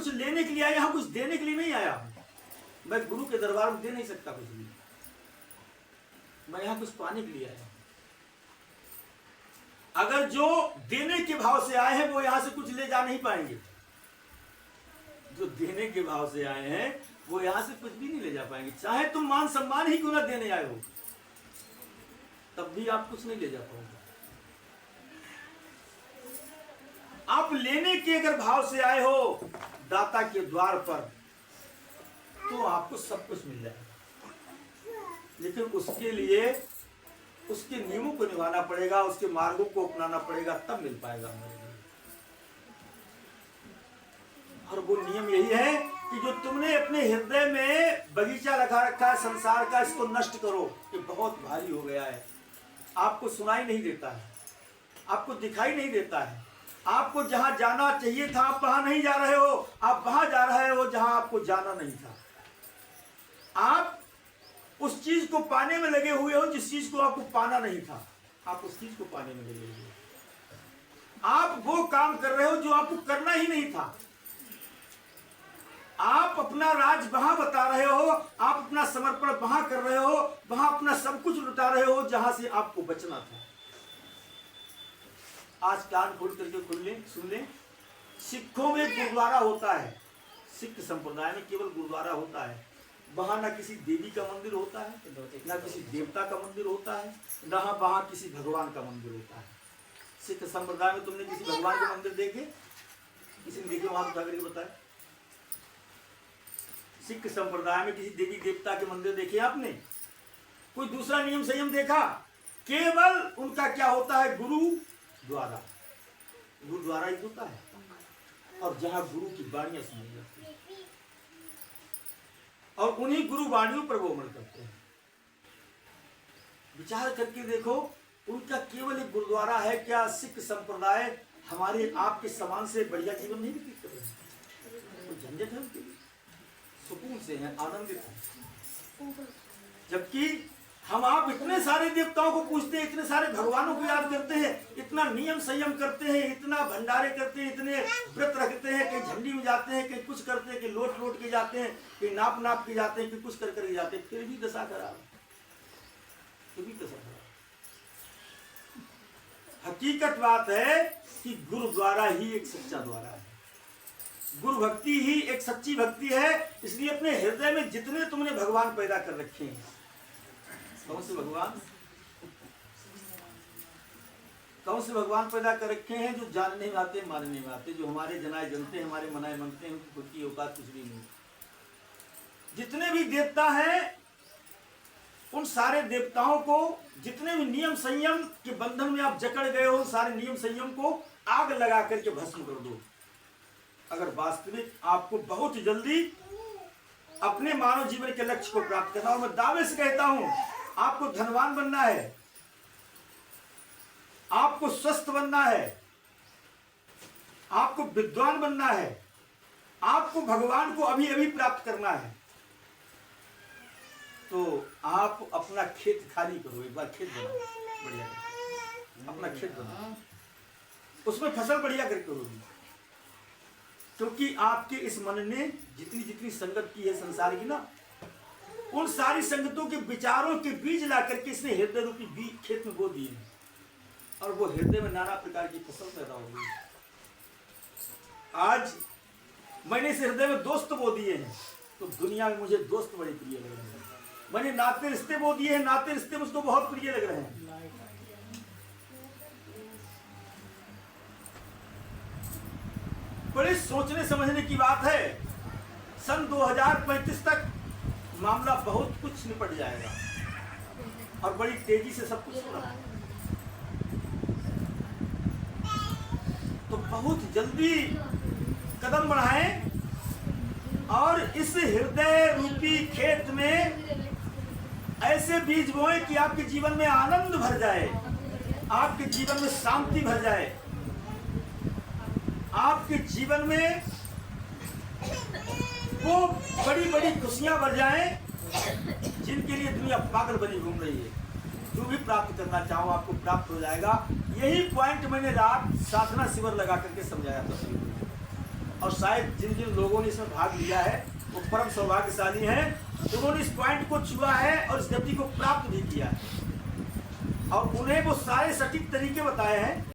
कुछ लेने के लिए आया, यहाँ कुछ देने के लिए नहीं आया हूँ। मैं गुरु के दरबार में दे नहीं सकता कुछ भी, मैं यहाँ कुछ पाने के लिए आया हूँ। अगर जो देने के भाव से आए हैं वो यहाँ से कुछ ले जा नहीं पाएंगे, जो देने के भाव से आए हैं वो यहाँ से कुछ भी नहीं ले जा पाएंगे। चाहे तुम मान सम्मान ही क्यों ना देने आए हो, तब भी आप कुछ नहीं ले जा पाओगे। आप लेने के अगर भाव से आए हो दाता के द्वार पर, तो आपको सब कुछ मिल जाएगा। लेकिन उसके लिए उसके नियमों को निभाना पड़ेगा, उसके मार्गों को अपनाना पड़ेगा, तब मिल पाएगा हमारे लिए। और वो नियम यही है कि जो तुमने अपने हृदय में बगीचा लगा रखा है संसार का, इसको नष्ट करो। ये बहुत भारी हो गया है, आपको सुनाई नहीं देता है, आपको दिखाई नहीं देता है। आपको जहां जाना चाहिए था आप वहां नहीं जा रहे हो, आप वहां जा रहे हो जहां आपको जाना नहीं था। आप उस चीज को पाने में लगे हुए हो जिस चीज को आपको पाना नहीं था, आप उस चीज को पाने में लगे हुए हो। आप वो काम कर रहे हो जो आपको करना ही नहीं था। आप अपना राज वहां बता रहे हो, आप अपना समर्पण वहां कर रहे हो, वहां अपना सब कुछ लुटा रहे हो जहां से आपको बचना था। आज कान खोल करके सुन ले, सिखों में गुरुद्वारा होता है, सिख संप्रदाय में केवल गुरुद्वारा होता है। वहां ना किसी देवी का मंदिर होता है, ना किसी देवता का मंदिर होता है, ना वहां किसी भगवान का मंदिर होता है। सिख संप्रदाय में तुमने किसी भगवान के मंदिर देखे? किसी ने देखे? वहां उठा करके बताए। सिख संप्रदाय में किसी देवी देवता के मंदिर देखे आपने? कोई दूसरा नियम संयम देखा? केवल उनका क्या होता है? गुरु द्वारा, गुरुद्वारा ही होता है, और जहां गुरु की वाणियां सुनाई जाती है और उन्हीं गुरु वाणियों पर वो अमल करते हैं। विचार करके देखो, उनका केवल एक गुरुद्वारा है। क्या सिख संप्रदाय हमारे आपके समान से बढ़िया जीवन नहीं व्यतीत कर रहे? तो झंझट है उनके लिए, सुकून से हैं, आनंदित हैं। जबकि हम आप इतने सारे देवताओं को पूछते हैं, इतने सारे भगवानों को याद करते हैं, इतना नियम संयम करते हैं, इतना भंडारे करते हैं, इतने व्रत रखते हैं, कहीं झंडी में जाते हैं, कहीं कुछ करते हैं, कहीं लोट के जाते हैं, कहीं नाप के जाते हैं, कहीं कुछ कर करके जाते हैं, फिर भी दशा खराब, फिर भी दशा खराब। हकीकत बात है कि गुरुद्वारा ही एक सच्चा द्वारा है, गुरु भक्ति ही एक सच्ची भक्ति है। इसलिए अपने हृदय में जितने तुमने भगवान पैदा कर रखे हैं, कौन से भगवान? कौन से भगवान पैदा कर रखे हैं? जो जानने में आते, मानने में आते, जो हमारे जनाए जनते हैं, हमारे मनाए मनते हैं, उनकी खुद की औकात कुछ भी नहीं। जितने भी देवता हैं, उन सारे देवताओं को, जितने भी नियम संयम के बंधन में आप जकड़ गए हो, सारे नियम संयम को आग लगा करके भस्म कर दो। अगर वास्तविक आपको बहुत जल्दी अपने मानव जीवन के लक्ष्य को प्राप्त करना, और मैं दावे से कहता हूं, आपको धनवान बनना है, आपको स्वस्थ बनना है, आपको विद्वान बनना है, आपको भगवान को अभी अभी प्राप्त करना है, तो आप अपना खेत खाली करो। एक बार खेत बनाओ, बढ़िया अपना खेत बनाओ, उसमें फसल बढ़िया करके करोगी। क्योंकि आपके इस मन ने जितनी जितनी संगत की है संसार की ना, उन सारी संगतों के विचारों के बीज ला करके इसने हृदय रूपी बीज खेत में बो दिए हैं, और वो हृदय में नाना प्रकार की फसल पैदा हो गई। आज मैंने इस हृदय में दोस्त बो दिए हैं, तो दुनिया में मुझे दोस्त बड़े प्रिय लग रहे हैं। मैंने नाते रिश्ते बो दिए हैं, नाते रिश्ते मुझको बहुत प्रिय लग रहे हैं। बड़े सोचने समझने की बात है। सन 2035 तक मामला बहुत कुछ निपट जाएगा, और बड़ी तेजी से सब कुछ होगा। तो बहुत जल्दी कदम बढ़ाएं, और इस हृदय रूपी खेत में ऐसे बीज बोएं कि आपके जीवन में आनंद भर जाए, आपके जीवन में शांति भर जाए, आपके जीवन में वो बड़ी बड़ी खुशियां भर जाएं जिनके लिए दुनिया पागल बनी घूम रही है। जो भी प्राप्त करना चाहो आपको प्राप्त हो जाएगा। यही पॉइंट मैंने रात साधना शिविर लगा करके समझाया था। और शायद जिन जिन लोगों ने इसमें भाग लिया है वो परम सौभाग्यशाली हैं, उन्होंने इस पॉइंट को छुआ है और इस गति को प्राप्त भी किया है, और उन्हें वो सारे सटीक तरीके बताए हैं